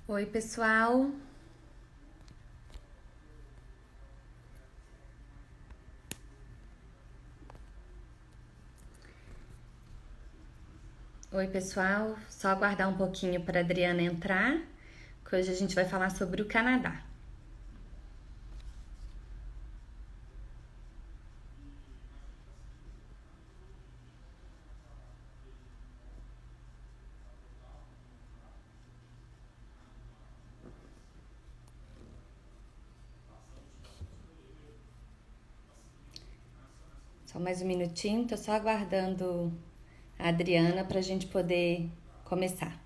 Oi, pessoal. Oi, pessoal. Só aguardar um pouquinho para a Adriana entrar, que hoje a gente vai falar sobre o Canadá. Só mais um minutinho, tô só aguardando a Adriana para a gente poder começar.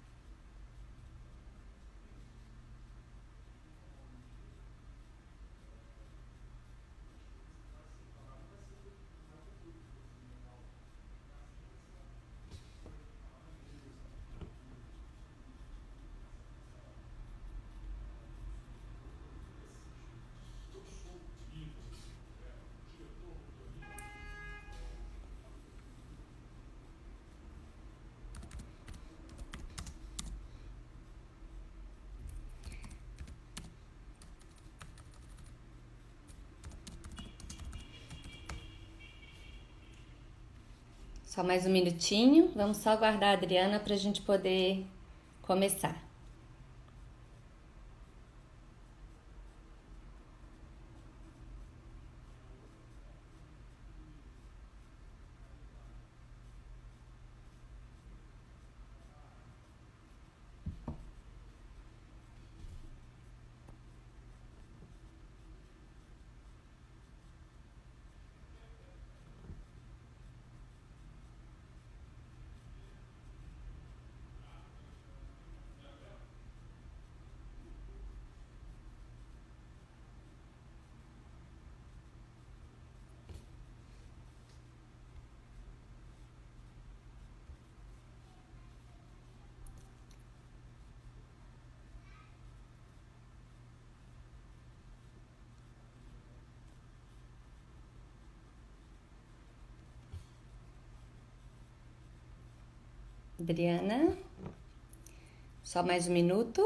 Só mais um minutinho, vamos só aguardar a Adriana para a gente poder começar. Adriana, só mais um minuto.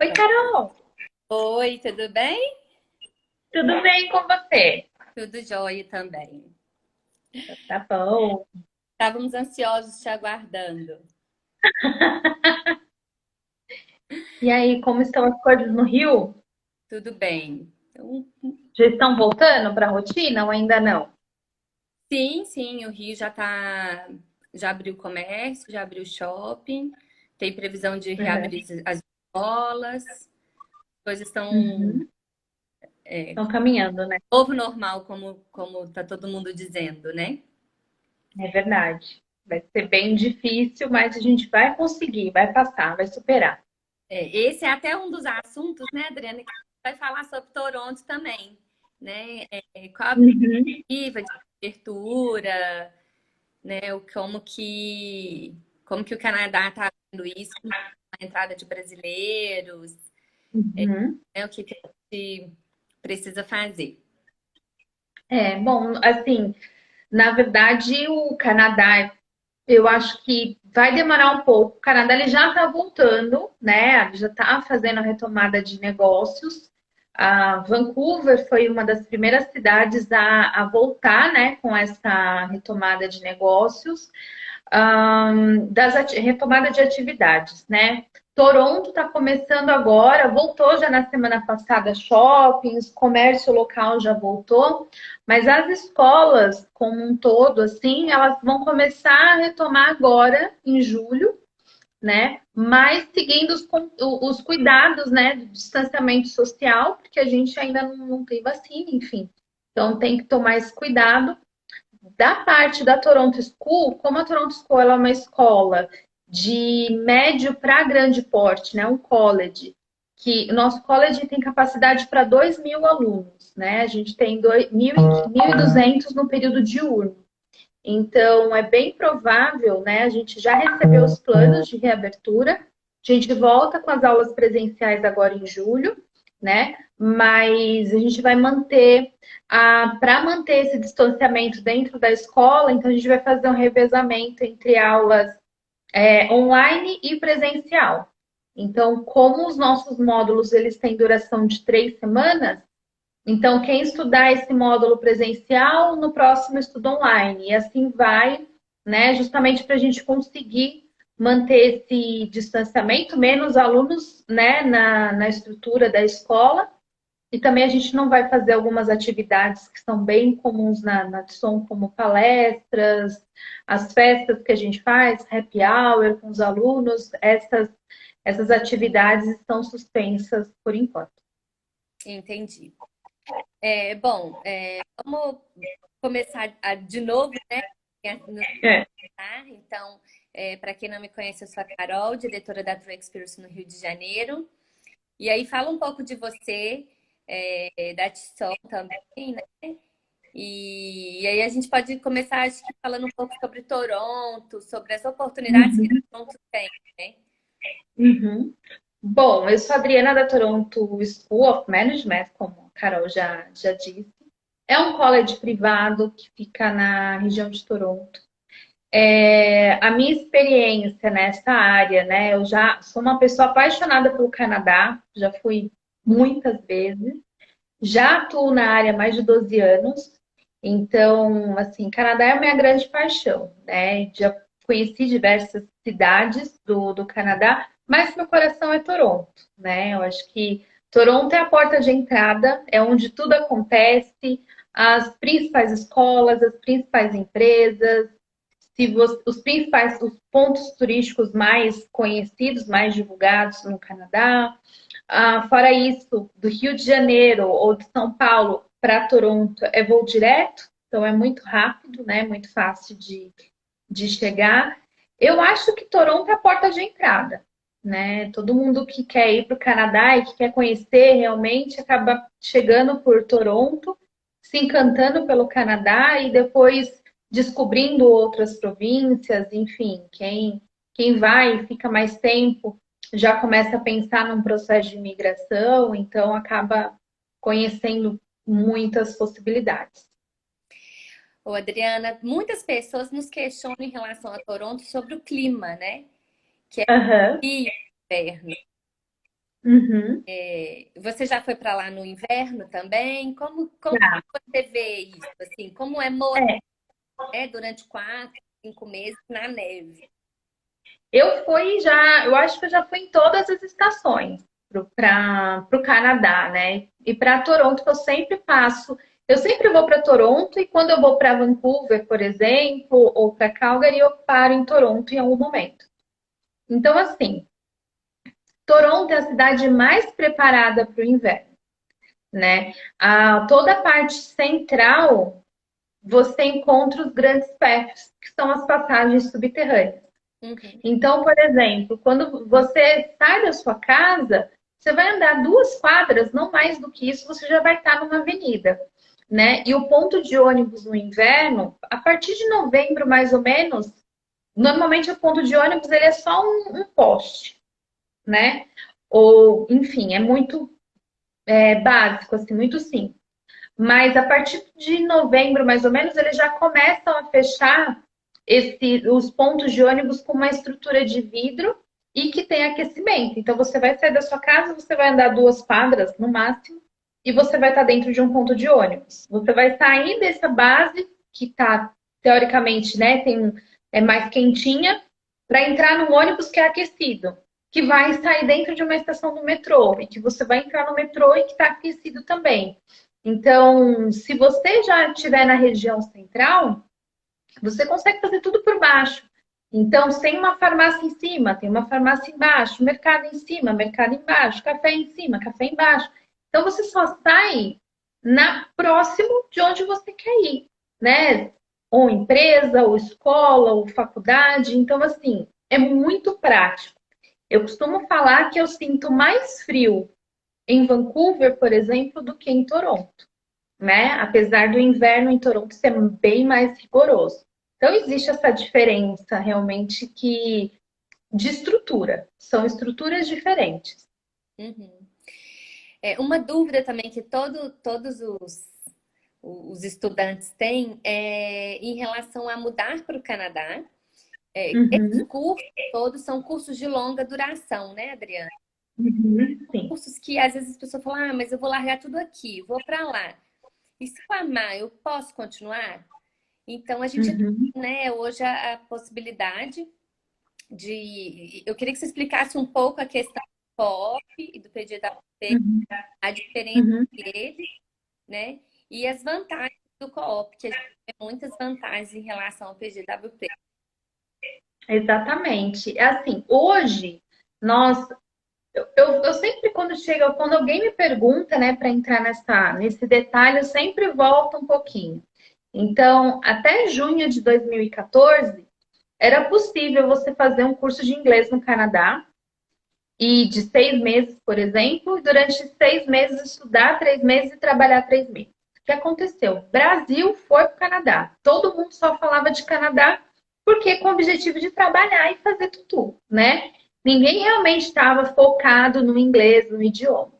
Oi, Carol, Oi, tudo bem? tudo bem com você? Tudo jóia também. Tá bom. Estávamos ansiosos te aguardando. E aí, como estão as coisas no Rio? Tudo bem. Então, Já estão voltando para a rotina ou ainda não? sim, sim, o Rio já abriu comércio, já abriu shopping, tem previsão de Uhum. reabrir as escolas, as coisas estão Uhum. Estão caminhando, né? novo normal, como tá todo mundo dizendo, né? É verdade. Vai ser bem difícil, mas a gente vai conseguir, vai passar, vai superar. Esse é até um dos assuntos, né, Adriana, que a gente vai falar sobre Toronto também, né? Qual a Uhum. perspectiva de abertura, né? Como que o Canadá está vendo isso, a entrada de brasileiros, Uhum. né? O que que a gente precisa fazer. Bom, assim, na verdade, o Canadá, eu acho que vai demorar um pouco. O Canadá ele já está voltando, né? Ele já está fazendo a retomada de negócios. A Vancouver foi uma das primeiras cidades a voltar, né, com essa retomada de negócios retomada de atividades, né? Toronto está começando agora, voltou já na semana passada shoppings, comércio local já voltou, mas as escolas como um todo, assim, elas vão começar a retomar agora em julho, né? Mas seguindo os cuidados, né, do distanciamento social, porque a gente ainda não tem vacina, enfim. Então tem que tomar esse cuidado. Da parte da Toronto School, como a Toronto School ela é uma escola de médio para grande porte, né? Um college, que o nosso college tem capacidade para 2.000 alunos, né? A gente tem 1.200 no período diurno. Então, é bem provável, né? A gente já recebeu os planos de reabertura, a gente volta com as aulas presenciais agora em julho, né? Mas a gente vai manter, para manter esse distanciamento dentro da escola, então a gente vai fazer um revezamento entre aulas online e presencial. Então, como os nossos módulos eles têm duração de 3 semanas, então, quem estudar esse módulo presencial, no próximo estuda online. E assim vai, né? Justamente para a gente conseguir manter esse distanciamento, menos alunos, né, na estrutura da escola. E também a gente não vai fazer algumas atividades que são bem comuns na TSOM, como palestras, as festas que a gente faz, happy hour com os alunos. Essas atividades estão suspensas por enquanto. Entendi. Bom, vamos começar de novo, né? É. Então, para quem não me conhece, eu sou a Carol, diretora da True Experience no Rio de Janeiro. E aí, fala um pouco de você, da TSOM também, né? E aí a gente pode começar, acho que, falando um pouco sobre Toronto, sobre as oportunidades que Toronto tem, né? Uhum. Bom, eu sou a Adriana da Toronto School of Management, como a Carol já disse. É um college privado que fica na região de Toronto. A minha experiência nessa área, né? Eu já sou uma pessoa apaixonada pelo Canadá, já fui muitas vezes. Já atuo na área há mais de 12 anos. Então, assim, Canadá é a minha grande paixão, né? Já conheci diversas cidades do Canadá, mas meu coração é Toronto, né? Eu acho que Toronto é a porta de entrada, é onde tudo acontece, as principais escolas, as principais empresas, os pontos turísticos mais conhecidos, mais divulgados no Canadá. Fora isso, do Rio de Janeiro ou de São Paulo para Toronto é voo direto, então é muito rápido, né? Muito fácil de chegar. Eu acho que Toronto é a porta de entrada, né? Todo mundo que quer ir para o Canadá e que quer conhecer realmente acaba chegando por Toronto, se encantando pelo Canadá e depois descobrindo outras províncias, enfim, quem vai e fica mais tempo já começa a pensar num processo de imigração, então acaba conhecendo muitas possibilidades. Ô, Adriana, muitas pessoas nos questionam em relação a Toronto sobre o clima, né? Que é Aham. frio, inverno. Uhum. Você já foi para lá no inverno também? Como Tá. você vê isso? Assim, como é morar, É, né, durante 4, 5 meses na neve? eu acho que eu já fui em todas as estações para o Canadá, né? E para Toronto, que eu sempre passo. Eu sempre vou para Toronto e quando eu vou para Vancouver, por exemplo, ou para Calgary, eu paro em Toronto em algum momento. Então, assim, Toronto é a cidade mais preparada para o inverno, né? Toda a parte central você encontra os grandes PEFs, que são as passagens subterrâneas. Uhum. Então, por exemplo, quando você sai da sua casa, você vai andar 2 quadras, não mais do que isso, você já vai estar numa avenida, né? E o ponto de ônibus no inverno, a partir de novembro, mais ou menos, normalmente o ponto de ônibus ele é só um poste, né? Ou, enfim, é muito básico, assim, muito simples. Mas a partir de novembro, mais ou menos, eles já começam a fechar os pontos de ônibus com uma estrutura de vidro e que tem aquecimento. Então você vai sair da sua casa, você vai andar 2 quadras no máximo e você vai estar dentro de um ponto de ônibus. Você vai sair dessa base que está teoricamente, né, é mais quentinha para entrar num ônibus que é aquecido, que vai sair dentro de uma estação do metrô e que você vai entrar no metrô e que está aquecido também. Então, se você já estiver na região central, você consegue fazer tudo por baixo. Então, se tem uma farmácia em cima, tem uma farmácia embaixo, mercado em cima, mercado embaixo, café em cima, café embaixo. Então, você só sai próximo de onde você quer ir, né? ou empresa, ou escola, ou faculdade. Então, assim, é muito prático. Eu costumo falar que eu sinto mais frio em Vancouver, por exemplo, do que em Toronto, né? Apesar do inverno em Toronto ser bem mais rigoroso. Então, existe essa diferença realmente que de estrutura. São estruturas diferentes. Uhum. Uma dúvida também que todos os estudantes têm é em relação a mudar para o Canadá. Esses Uhum, cursos todos são cursos de longa duração, né, Adriana? uhum, sim. Cursos que às vezes as pessoas falam, ah, mas eu vou largar tudo aqui, vou para lá. E se eu amar, eu posso continuar? Então a gente Uhum, tem, né, hoje a possibilidade de. Eu queria que você explicasse um pouco a questão do co-op e do PGWP, uhum, a diferença uhum. entre eles, né? E as vantagens do co-op, que a gente tem muitas vantagens em relação ao PGWP. Exatamente. É assim, hoje, nós. Eu sempre, quando alguém me pergunta, né, para entrar nesse detalhe, eu sempre volto um pouquinho. Então, até junho de 2014, era possível você fazer um curso de inglês no Canadá e de 6 meses, por exemplo, e durante 6 meses estudar 3 meses e trabalhar 3 meses. O que aconteceu? Brasil foi para o Canadá. Todo mundo só falava de Canadá porque com o objetivo de trabalhar e fazer tudo, né? Ninguém realmente estava focado no inglês, no idioma.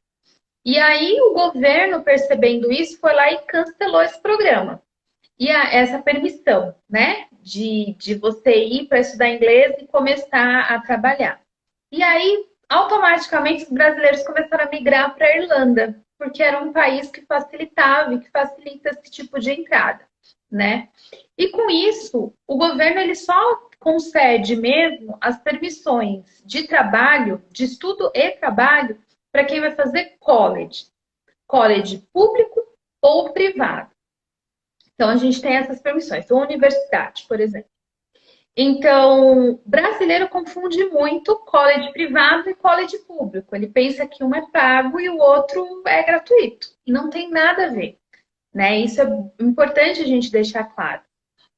E aí o governo, percebendo isso, foi lá e cancelou esse programa. E essa permissão, né? De você ir para estudar inglês e começar a trabalhar. E aí, automaticamente, os brasileiros começaram a migrar para a Irlanda, porque era um país que facilitava e que facilita esse tipo de entrada, né? E com isso, o governo ele só concede mesmo as permissões de trabalho, de estudo e trabalho, para quem vai fazer college público ou privado. Então, a gente tem essas permissões, ou universidade, por exemplo. Então, brasileiro confunde muito college privado e college público. Ele pensa que um é pago e o outro é gratuito. E não tem nada a ver, né? Isso é importante a gente deixar claro.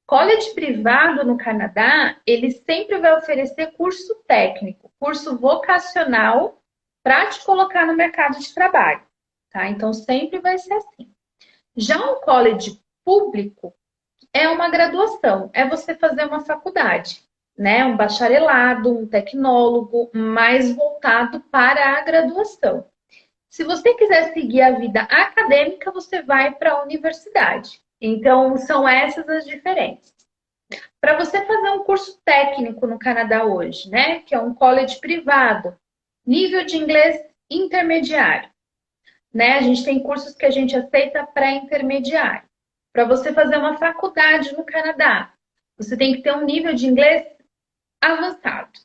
College privado no Canadá, ele sempre vai oferecer curso técnico, curso vocacional para te colocar no mercado de trabalho, tá? Então, sempre vai ser assim. Já um college público, é uma graduação, é você fazer uma faculdade, né? Um bacharelado, um tecnólogo, mais voltado para a graduação. Se você quiser seguir a vida acadêmica, você vai para a universidade. Então, são essas as diferenças. Para você fazer um curso técnico no Canadá hoje, né? Que é um college privado, nível de inglês intermediário, né? A gente tem cursos que a gente aceita pré-intermediário. Para você fazer uma faculdade no Canadá, você tem que ter um nível de inglês avançado,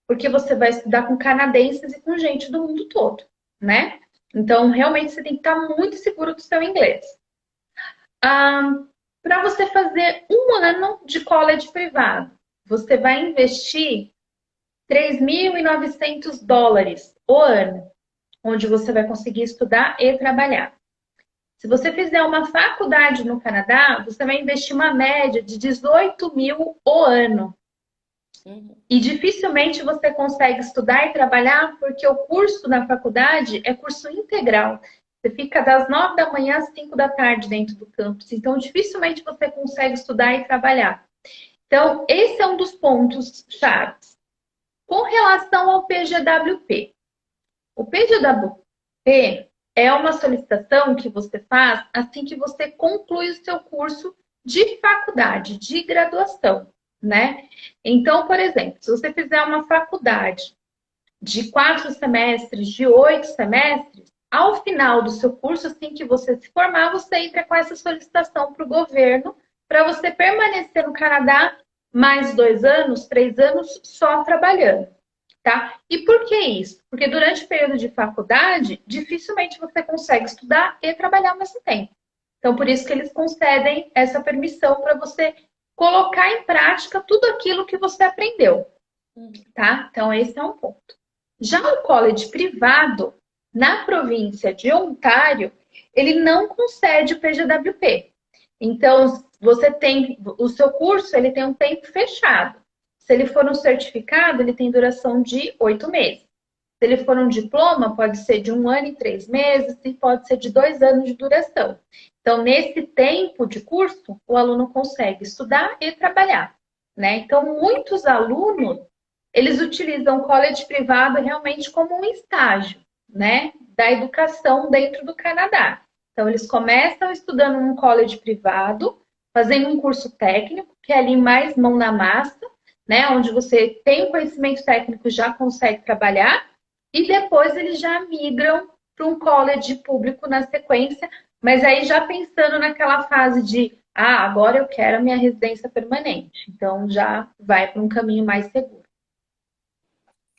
porque você vai estudar com canadenses e com gente do mundo todo, né? Então, realmente, você tem que estar muito seguro do seu inglês. Para você fazer um ano de college privado, você vai investir $3.900 o ano, onde você vai conseguir estudar e trabalhar. Se você fizer uma faculdade no Canadá, você vai investir uma média de 18 mil o ano. Uhum. E dificilmente você consegue estudar e trabalhar porque o curso na faculdade é curso integral. Você fica das 9 da manhã às 5 da tarde dentro do campus. Então, dificilmente você consegue estudar e trabalhar. Então, esse é um dos pontos chaves. Com relação ao PGWP. O PGWP é uma solicitação que você faz assim que você conclui o seu curso de faculdade, de graduação, né? Então, por exemplo, se você fizer uma faculdade de 4 semestres, de 8 semestres, ao final do seu curso, assim que você se formar, você entra com essa solicitação para o governo para você permanecer no Canadá mais 2 anos, 3 anos só trabalhando. Tá? E por que isso? Porque durante o período de faculdade, dificilmente você consegue estudar e trabalhar ao mesmo tempo. Então, por isso que eles concedem essa permissão para você colocar em prática tudo aquilo que você aprendeu, tá? Então, esse é um ponto. Já o college privado, na província de Ontário, ele não concede o PGWP. Então, você tem o seu curso, ele tem um tempo fechado. Se ele for um certificado, ele tem duração de 8 meses. Se ele for um diploma, pode ser de 1 ano e 3 meses e pode ser de 2 anos de duração. Então, nesse tempo de curso, o aluno consegue estudar e trabalhar, né? Então, muitos alunos, eles utilizam o college privado realmente como um estágio, né? Da educação dentro do Canadá. Então, eles começam estudando num college privado, fazendo um curso técnico, que é ali mais mão na massa, né? Onde você tem o conhecimento técnico e já consegue trabalhar. E depois eles já migram para um college público na sequência, mas aí já pensando naquela fase de, agora eu quero a minha residência permanente. Então já vai para um caminho mais seguro.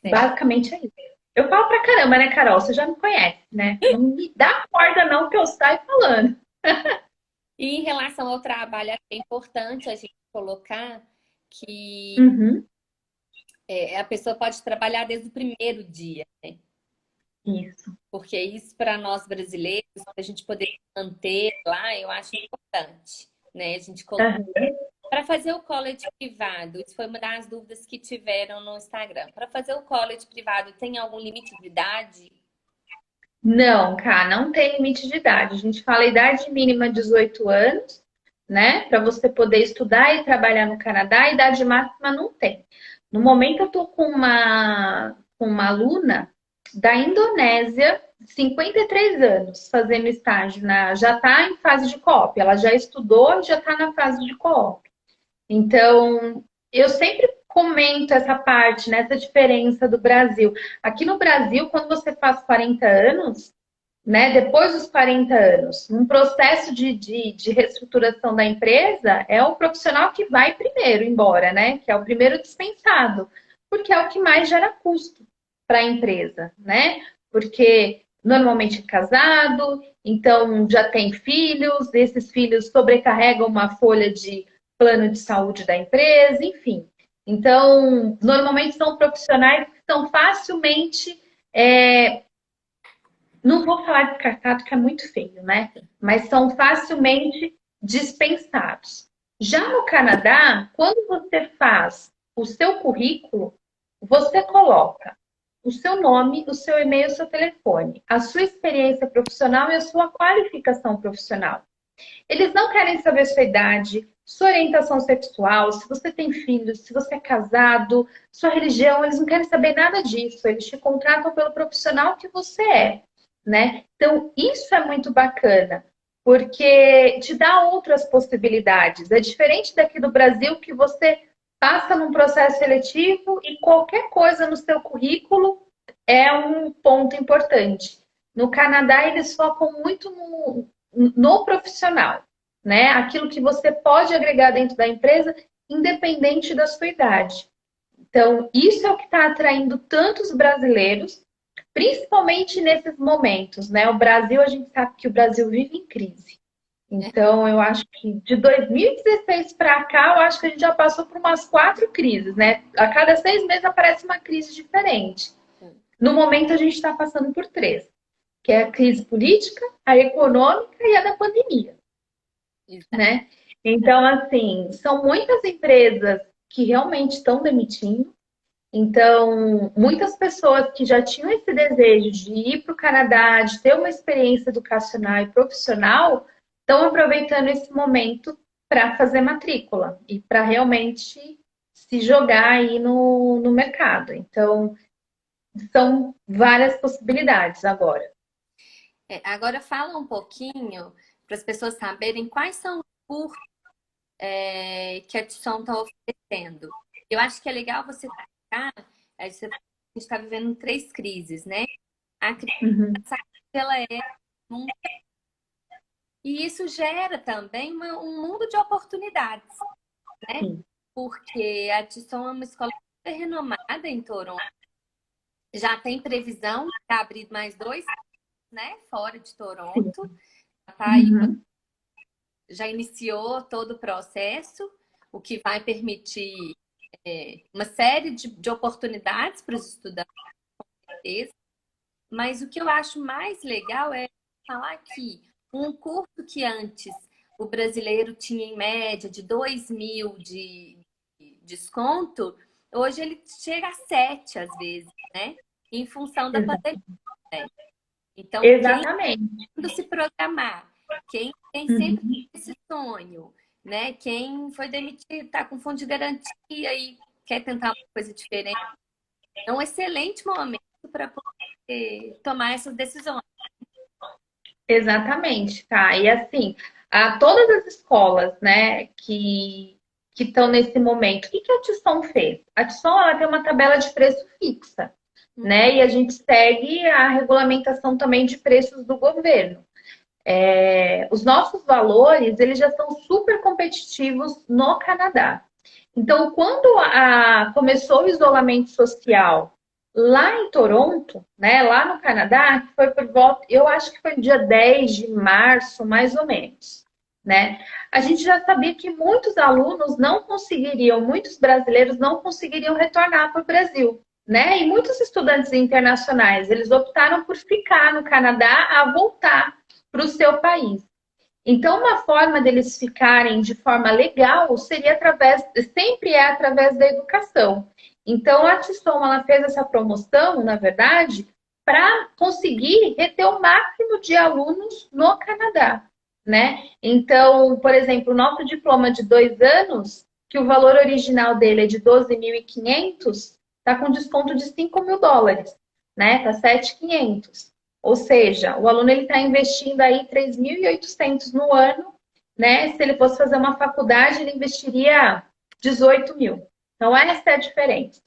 Basicamente é isso. Eu falo pra caramba, né, Carol? Você já me conhece, né? Não me dá corda não que eu saio falando. E em relação ao trabalho, é importante a gente colocar que Uhum. a pessoa pode trabalhar desde o primeiro dia, né? Isso. Porque isso para nós brasileiros, para a gente poder manter lá, eu acho importante, né? A gente colocar Uhum. para fazer o college privado, isso foi uma das dúvidas que tiveram no Instagram. Para fazer o college privado, tem algum limite de idade? Não, cara, não tem limite de idade. A gente fala idade mínima 18 anos, né? Para você poder estudar e trabalhar no Canadá, a idade máxima não tem. No momento eu tô com uma aluna da Indonésia, 53 anos, fazendo estágio já está em fase de co-op. Ela já estudou e já está na fase de co-op. Então, eu sempre comento essa parte, né, essa diferença do Brasil. Aqui no Brasil, quando você faz 40 anos, né, depois dos 40 anos, um processo de reestruturação da empresa é o profissional que vai primeiro embora, né? Que é o primeiro dispensado, porque é o que mais gera custo para a empresa, né? Porque normalmente é casado, então já tem filhos, esses filhos sobrecarregam uma folha de plano de saúde da empresa, enfim. Então, normalmente são profissionais que são facilmente não vou falar descartado, que é muito feio, né? Mas são facilmente dispensados. Já no Canadá, quando você faz o seu currículo, você coloca o seu nome, o seu e-mail, o seu telefone, a sua experiência profissional e a sua qualificação profissional. Eles não querem saber sua idade, sua orientação sexual, se você tem filhos, se você é casado, sua religião, eles não querem saber nada disso. Eles te contratam pelo profissional que você é, né? Então, isso é muito bacana, porque te dá outras possibilidades. É diferente daqui do Brasil, que você passa num processo seletivo e qualquer coisa no seu currículo é um ponto importante. No Canadá, eles focam muito no profissional, né? Aquilo que você pode agregar dentro da empresa, independente da sua idade. Então, isso é o que está atraindo tantos brasileiros, principalmente nesses momentos, né? O Brasil, a gente sabe que o Brasil vive em crise. Então, eu acho que de 2016 para cá, eu acho que a gente já passou por umas 4 crises, né? A cada 6 meses aparece uma crise diferente. No momento, a gente está passando por 3, que é a crise política, a econômica e a da pandemia, né? Então, assim, são muitas empresas que realmente estão demitindo. Então, muitas pessoas que já tinham esse desejo de ir para o Canadá, de ter uma experiência educacional e profissional, estão aproveitando esse momento para fazer matrícula e para realmente se jogar aí no mercado. Então, são várias possibilidades agora. Agora fala um pouquinho para as pessoas saberem quais são os cursos que a Tisson está oferecendo. Eu acho que é legal você a gente está vivendo 3 crises, né? A crise Uhum. ela é e isso gera também um mundo de oportunidades, né? Sim. Porque a Tisson é uma escola super renomada em Toronto. Já tem previsão de abrir mais 2, né? Fora de Toronto. Tá aí, Uhum. já iniciou todo o processo, o que vai permitir uma série de oportunidades para os estudantes. Mas o que eu acho mais legal é falar que um curso que antes o brasileiro tinha em média de 2.000 de desconto, hoje ele chega a 7 às vezes, né? Em função da pandemia. Né? Então, quem Exatamente. se programar, quem tem sempre Uhum. esse sonho, né? Quem foi demitido, está com fundo de garantia e quer tentar uma coisa diferente, é um excelente momento para poder tomar essas decisões. Exatamente, tá? E assim, todas as escolas, né, que estão nesse momento, o que que a Tisson fez? A Tisson, ela tem uma tabela de preço fixa, né? E a gente segue a regulamentação também de preços do governo. Os nossos valores, eles já são super competitivos no Canadá. Então, quando começou o isolamento social lá em Toronto, né, lá no Canadá, que foi por volta, eu acho que foi dia 10 de março, mais ou menos, né? A gente já sabia que muitos alunos não conseguiriam, muitos brasileiros não conseguiriam retornar para o Brasil, né? E muitos estudantes internacionais, eles optaram por ficar no Canadá a voltar para o seu país. Então, uma forma deles ficarem de forma legal seria sempre é através da educação. Então, a Tisson, ela fez essa promoção, na verdade, para conseguir reter o máximo de alunos no Canadá, né? Então, por exemplo, o nosso diploma de 2 anos, que o valor original dele é de 12.500, está com desconto de US$ 5.000, né? Tá 7.500. Ou seja, o aluno ele está investindo aí 3.800 no ano, né? Se ele fosse fazer uma faculdade, ele investiria 18.000. Então, essa é a diferença,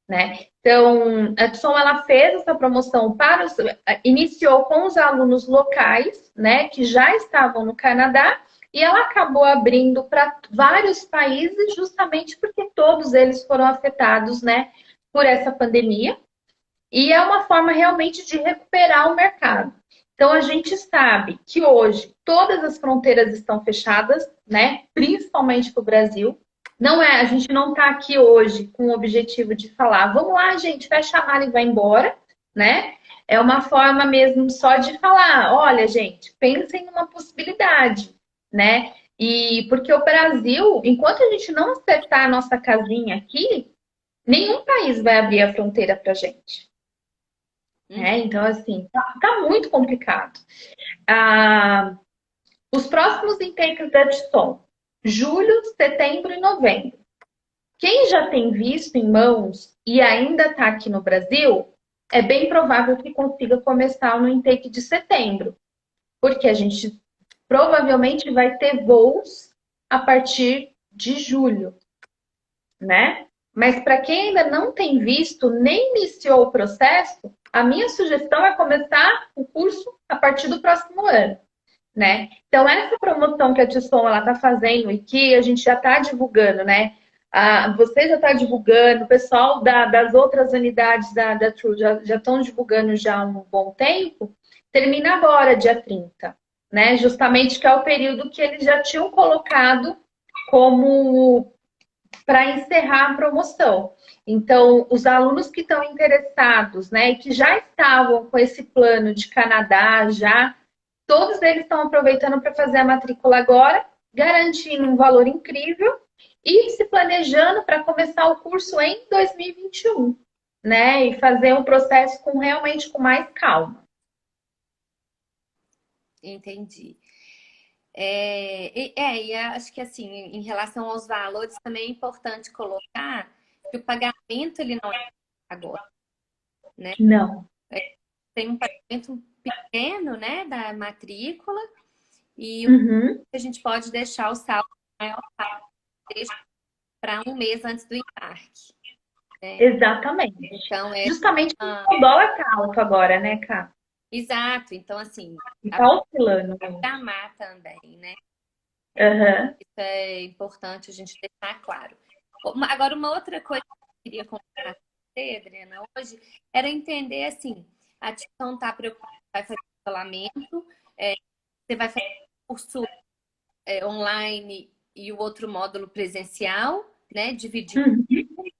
né? Então, a Edson, ela fez essa promoção iniciou com os alunos locais, né? Que já estavam no Canadá, e ela acabou abrindo para vários países, justamente porque todos eles foram afetados, né? Por essa pandemia. E é uma forma realmente de recuperar o mercado. Então, a gente sabe que hoje todas as fronteiras estão fechadas, né? Principalmente para o Brasil. A gente não está aqui hoje com o objetivo de falar, vamos lá, gente, fecha a mala e vai embora, né? É uma forma mesmo só de falar, olha, gente, pensem numa possibilidade, né? E porque o Brasil, enquanto a gente não acertar a nossa casinha aqui, nenhum país vai abrir a fronteira para a gente. Então, assim, tá muito complicado. Os próximos intakes da Edson, julho, setembro e novembro. Quem já tem visto em mãos e ainda está aqui no Brasil, é bem provável que consiga começar no intake de setembro, porque a gente provavelmente vai ter voos a partir de julho, né? Mas para quem ainda não tem visto, nem iniciou o processo, a minha sugestão é começar o curso a partir do próximo ano, né? Então, essa promoção que a Tisson está fazendo e que a gente já está divulgando, né? Você já está divulgando, o pessoal das outras unidades da True já estão divulgando já há um bom tempo, termina agora, dia 30, né? Justamente que é o período que eles já tinham colocado como para encerrar a promoção. Então, os alunos que estão interessados, né, e que já estavam com esse plano de Canadá, todos eles estão aproveitando para fazer a matrícula agora, garantindo um valor incrível e se planejando para começar o curso em 2021, né, e fazer um processo realmente com mais calma. Entendi. E acho que assim, em relação aos valores, também é importante colocar que o pagamento ele não é agora, né? Não. Tem um pagamento pequeno, né, da matrícula e a gente pode deixar o saldo maior para um mês antes do embarque. Né? Exatamente. Então, justamente o dólar tá alto agora, né, Cá? Exato. Então, assim, tá oscilando. Programar também, né? Isso é importante a gente deixar claro. Agora, uma outra coisa que eu queria conversar com você, Adriana, hoje, era entender, assim, a Tisson está preocupada, vai fazer isolamento, você vai fazer curso online e o outro módulo presencial, né? Dividir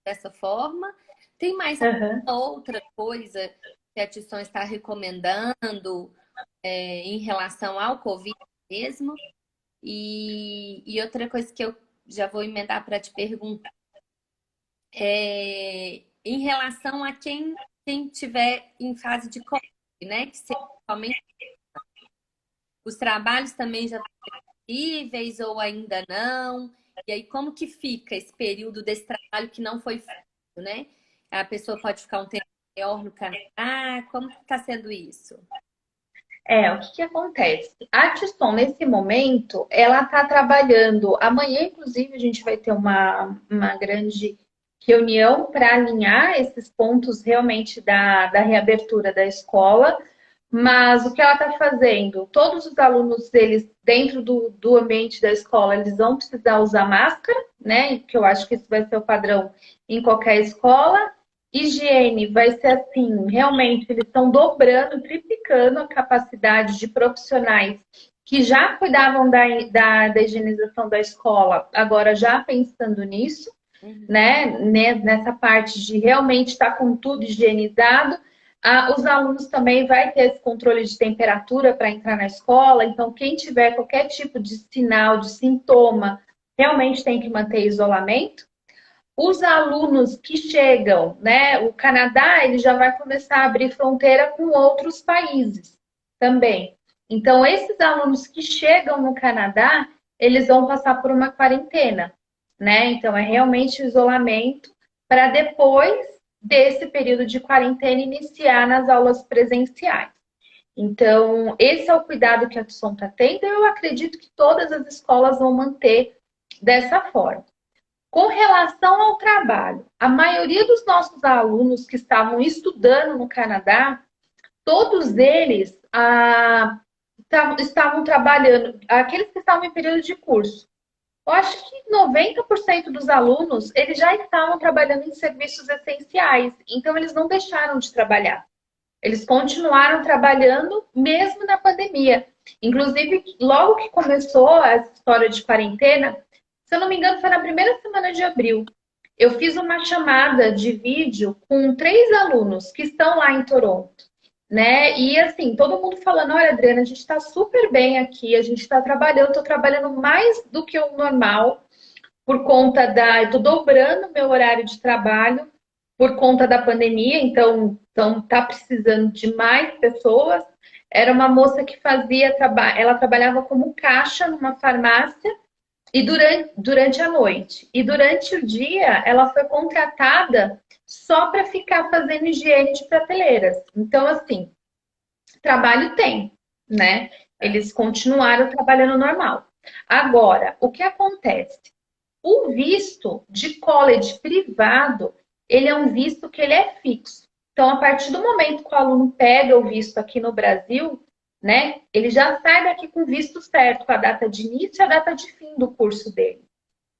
dessa forma. Tem mais outra coisa que a Tisson está recomendando em relação ao Covid mesmo? E outra coisa que eu já vou emendar para te perguntar é em relação a quem tiver em fase de Covid, né? Que seja somente os trabalhos também já possíveis ou ainda não? E aí, como que fica esse período desse trabalho que não foi feito, né? A pessoa pode ficar um tempo maior no Canadá? Como que está sendo isso? O que que acontece? A Tisson, nesse momento, ela está trabalhando. Amanhã, inclusive, a gente vai ter uma grande reunião para alinhar esses pontos realmente da reabertura da escola. Mas o que ela está fazendo? Todos os alunos deles, dentro do ambiente da escola, eles vão precisar usar máscara, né? Que eu acho que isso vai ser o padrão em qualquer escola. Higiene vai ser assim, realmente, eles estão dobrando, triplicando a capacidade de profissionais que já cuidavam da higienização da escola, agora já pensando nisso, Uhum. né? Nessa parte de realmente estar com tudo higienizado. Os alunos também vai ter esse controle de temperatura para entrar na escola, então quem tiver qualquer tipo de sinal, de sintoma, realmente tem que manter isolamento. Os alunos que chegam, né? O Canadá, ele já vai começar a abrir fronteira com outros países também. Então, esses alunos que chegam no Canadá, eles vão passar por uma quarentena, né? Então, é realmente o isolamento para depois desse período de quarentena iniciar nas aulas presenciais. Então, esse é o cuidado que a Tucson está tendo. Eu acredito que todas as escolas vão manter dessa forma. Com relação ao trabalho, a maioria dos nossos alunos que estavam estudando no Canadá, todos eles estavam trabalhando, aqueles que estavam em período de curso. Eu acho que 90% dos alunos, eles já estavam trabalhando em serviços essenciais, então eles não deixaram de trabalhar. Eles continuaram trabalhando mesmo na pandemia. Inclusive, logo que começou essa história de quarentena, se eu não me engano, foi na primeira semana de abril. Eu fiz uma chamada de vídeo com 3 alunos que estão lá em Toronto, né? E assim, todo mundo falando, olha, Adriana, a gente está super bem aqui, a gente está trabalhando, estou trabalhando mais do que o normal por conta da. Eu estou dobrando meu horário de trabalho por conta da pandemia, então tá precisando de mais pessoas. Era uma moça que ela trabalhava como caixa numa farmácia e durante a noite. E durante o dia, ela foi contratada só para ficar fazendo higiene de prateleiras. Então, assim, trabalho tem, né? Eles continuaram trabalhando normal. Agora, o que acontece? O visto de college privado, ele é um visto que ele é fixo. Então, a partir do momento que o aluno pega o visto aqui no Brasil, né, ele já sai daqui com o visto certo, com a data de início e a data de fim do curso dele.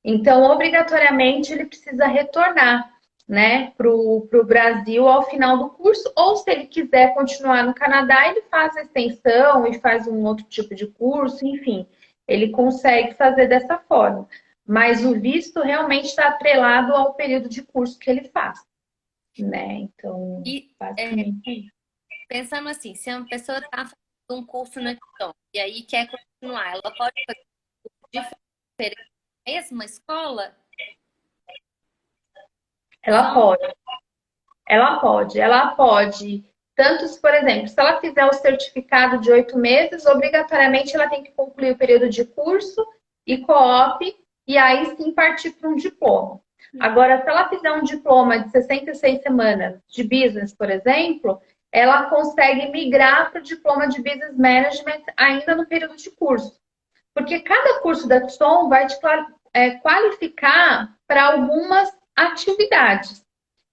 Então, obrigatoriamente, ele precisa retornar, né, para o Brasil ao final do curso, ou se ele quiser continuar no Canadá, ele faz a extensão e faz um outro tipo de curso, enfim, ele consegue fazer dessa forma. Mas o visto realmente está atrelado ao período de curso que ele faz, né? Então, E basicamente é isso. pensando assim, se uma pessoa está fazendo um curso na Questão e aí quer continuar, ela pode fazer diferente na mesma escola? Ela Só pode. Ela pode. Tanto se, por exemplo, se ela fizer o certificado de 8 meses, obrigatoriamente ela tem que concluir o período de curso e co-op, e aí sim partir para um diploma. Agora, se ela fizer um diploma de 66 semanas de business, por exemplo, ela consegue migrar para o diploma de business management ainda no período de curso. Porque cada curso da TSOM vai te qualificar para algumas atividades.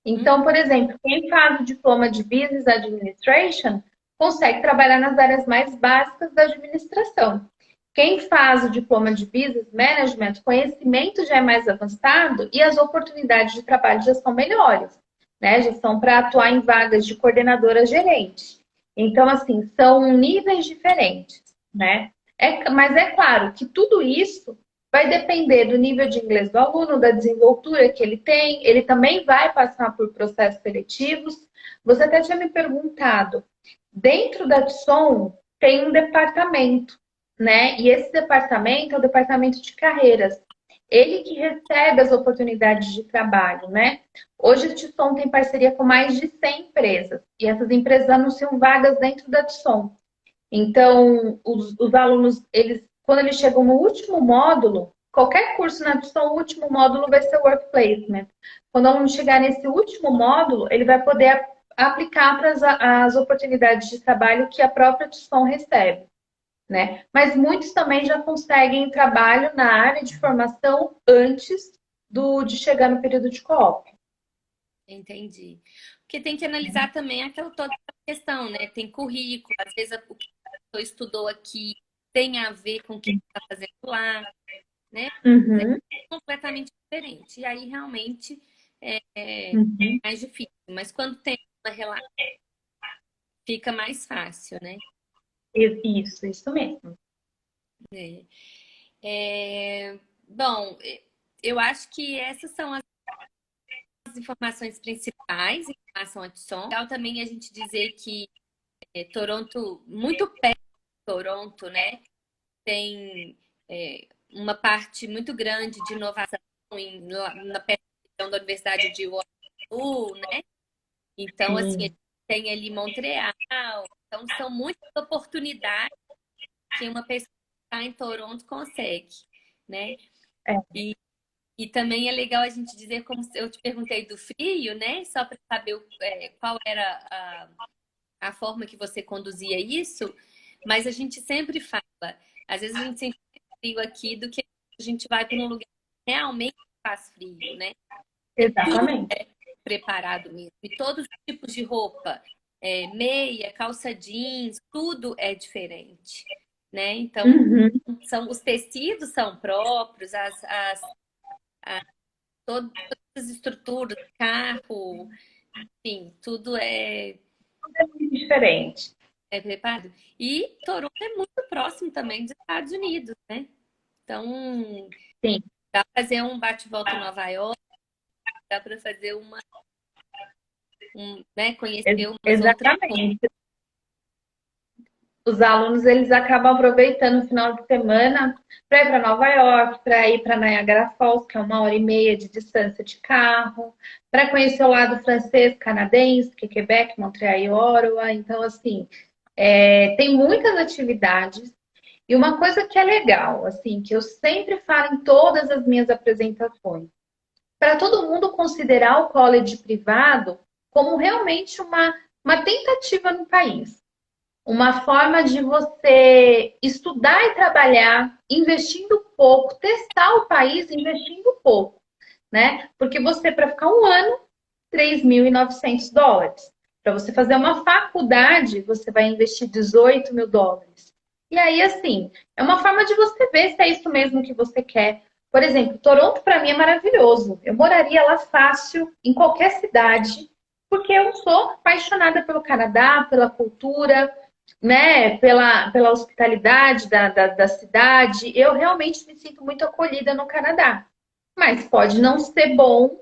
Então, por exemplo, quem faz o diploma de Business Administration consegue trabalhar nas áreas mais básicas da administração. Quem faz o diploma de Business Management, conhecimento já é mais avançado e as oportunidades de trabalho já são melhores, né? Já são para atuar em vagas de coordenadora gerente. Então, assim, são níveis diferentes, né? Mas é claro que tudo isso vai depender do nível de inglês do aluno, da desenvoltura que ele tem. Ele também vai passar por processos seletivos. Você até tinha me perguntado, dentro da TSOM tem um departamento, né? E esse departamento é o departamento de carreiras. Ele que recebe as oportunidades de trabalho, né? Hoje a TISOM tem parceria com mais de 100 empresas. E essas empresas anunciam vagas dentro da TISOM. Então, os alunos, quando eles chegam no último módulo, qualquer curso na TISOM, o último módulo vai ser o Work Placement. Quando o aluno chegar nesse último módulo, ele vai poder aplicar para as oportunidades de trabalho que a própria TISOM recebe, né? Mas muitos também já conseguem trabalho na área de formação antes de chegar no período de co-op. Entendi. Porque tem que analisar também aquela toda questão, né? Tem currículo, às vezes o que a pessoa estudou aqui tem a ver com o que está fazendo lá, né? Uhum, É completamente diferente. E aí realmente é uhum. mais difícil. Mas quando tem uma relação, fica mais fácil, né? Isso mesmo. É. Bom, eu acho que essas são as informações principais em relação a Tucson. Legal também a gente dizer que Toronto, muito perto de Toronto, né? Tem uma parte muito grande de inovação na região da Universidade de Waterloo, né? Então, assim, a gente Sim. tem ali Montreal. Então, são muitas oportunidades que uma pessoa que está em Toronto consegue, né? É, E, e também é legal a gente dizer, como eu te perguntei do frio, né? Só para saber qual era a forma que você conduzia isso, mas a gente sempre fala, às vezes a gente sente frio aqui do que a gente vai para um lugar que realmente faz frio, né? É tudo exatamente. preparado mesmo. E todos os tipos de roupa, meia, calça jeans, tudo é diferente, né? Então, Uhum. os tecidos são próprios, todas as estruturas, carro, enfim, tudo É muito diferente. é preparado. E Toronto é muito próximo também dos Estados Unidos, né? Então, Sim, dá para fazer um bate-volta em Nova York, dá para fazer né, conhecer umas outras coisas. exatamente. Os alunos eles acabam aproveitando o final de semana para ir para Nova York, para ir para Niagara Falls, que é 1h30 de distância de carro, para conhecer o lado francês, canadense, que é Quebec, Montreal e Ottawa. Então, assim, tem muitas atividades. E uma coisa que é legal, assim, que eu sempre falo em todas as minhas apresentações, para todo mundo considerar o college privado como realmente uma tentativa no país. Uma forma de você estudar e trabalhar, investindo pouco, testar o país investindo pouco, né? Porque você, para ficar um ano, US$ 3.900. Para você fazer uma faculdade, você vai investir US$ 18.000. E aí, assim, é uma forma de você ver se é isso mesmo que você quer. Por exemplo, Toronto para mim é maravilhoso. Eu moraria lá fácil, em qualquer cidade, porque eu sou apaixonada pelo Canadá, pela cultura, né, pela hospitalidade da cidade. Eu realmente me sinto muito acolhida no Canadá. Mas pode não ser bom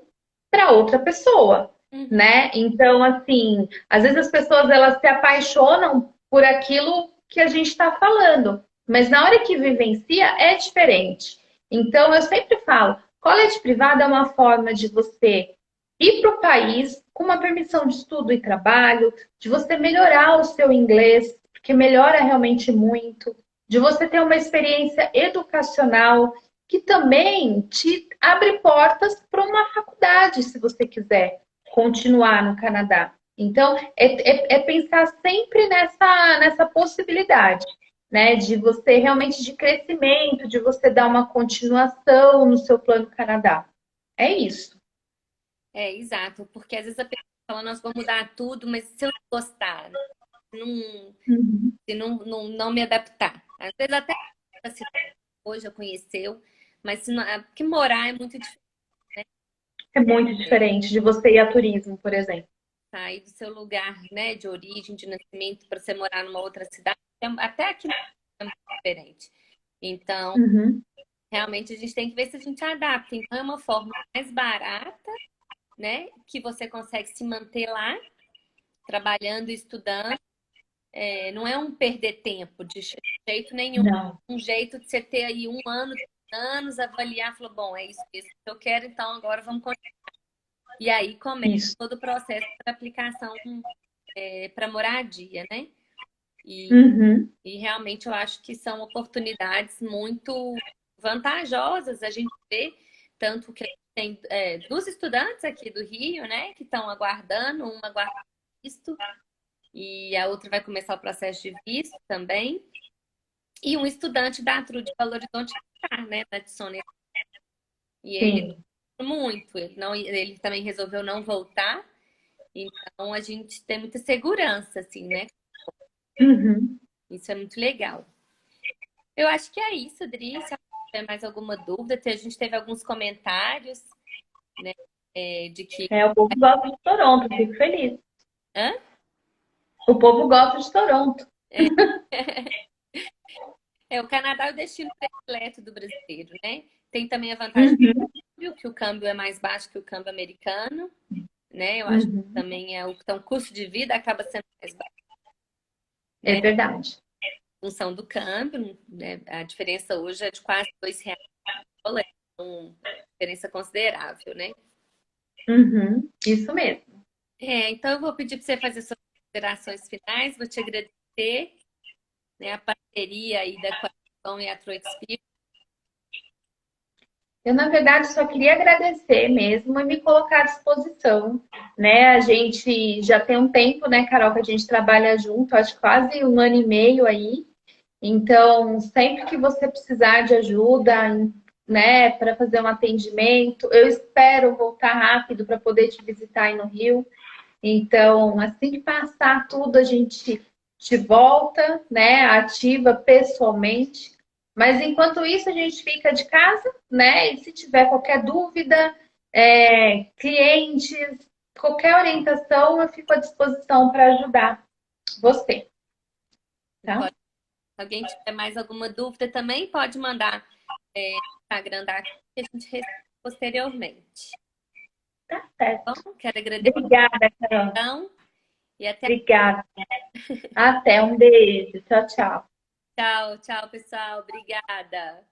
para outra pessoa, Uhum. né? Então, assim, às vezes as pessoas elas se apaixonam por aquilo que a gente está falando, mas na hora que vivencia é diferente. Então, eu sempre falo, colégio privado é uma forma de você ir para o país com uma permissão de estudo e trabalho, de você melhorar o seu inglês, porque melhora realmente muito, de você ter uma experiência educacional que também te abre portas para uma faculdade, se você quiser continuar no Canadá. Então, é pensar sempre nessa possibilidade, né? De você realmente de crescimento, de você dar uma continuação no seu plano Canadá. É isso. Exato, porque às vezes a pessoa fala, nós vamos mudar tudo, mas se eu não gostar, não, Uhum. se não me adaptar. Às vezes até a cidade hoje já conheceu, mas se não, porque morar é muito diferente, né? É muito diferente de você ir a turismo, por exemplo. Sair do seu lugar, né, de origem, de nascimento, para você morar numa outra cidade, até aqui é muito diferente. Então, Uhum. realmente a gente tem que ver se a gente adapta. Então, é uma forma mais barata, né, que você consegue se manter lá, trabalhando e estudando, não é um perder tempo de jeito nenhum. Não, Um jeito de você ter aí 1 ano, 2 anos, avaliar, falou, bom, é isso mesmo que eu quero, então agora vamos continuar. E aí começa isso. todo o processo de aplicação para moradia, né? E, Uhum. e realmente eu acho que são oportunidades muito vantajosas. A gente vê tanto que a gente tem duas estudantes aqui do Rio, né, que estão aguardando, uma aguarda visto e a outra vai começar o processo de visto também. E um estudante da TRU de Belo Horizonte que tá, né, da Addison. E ele Sim. muito, ele também resolveu não voltar. Então a gente tem muita segurança, assim, né? Uhum. Isso é muito legal. Eu acho que é isso, Dri. Se tiver mais alguma dúvida, a gente teve alguns comentários, né, de que. O povo gosta de Toronto, fico feliz. Hã? O povo gosta de Toronto. É, o Canadá é o destino predileto do brasileiro, né? Tem também a vantagem Uhum. do câmbio, que o câmbio é mais baixo que o câmbio americano, né? Eu acho que Uhum. também então, o custo de vida acaba sendo mais baixo, É né? verdade. Em função do câmbio, né? A diferença hoje é de quase R$ 2 por dólar, uma diferença considerável, né? Uhum. Isso mesmo. Então eu vou pedir para você fazer suas considerações finais, vou te agradecer, né, a parceria aí da Coalizão e a TrueXP. Eu, na verdade, só queria agradecer mesmo e me colocar à disposição, né? A gente já tem um tempo, né, Carol, que a gente trabalha junto, acho que quase 1 ano e meio aí. Então, sempre que você precisar de ajuda, né, para fazer um atendimento, eu espero voltar rápido para poder te visitar aí no Rio. Então, assim que passar tudo, a gente te volta, né, ativa pessoalmente. Mas enquanto isso, a gente fica de casa, né? E se tiver qualquer dúvida, clientes, qualquer orientação, eu fico à disposição para ajudar você, tá? Se alguém tiver mais alguma dúvida também, pode mandar no Instagram da que a gente responde posteriormente. Tá certo. Bom, quero agradecer Obrigada, Carol. então, e até. Obrigada. Até um beijo. Tchau, tchau. Tchau, tchau, pessoal. Obrigada.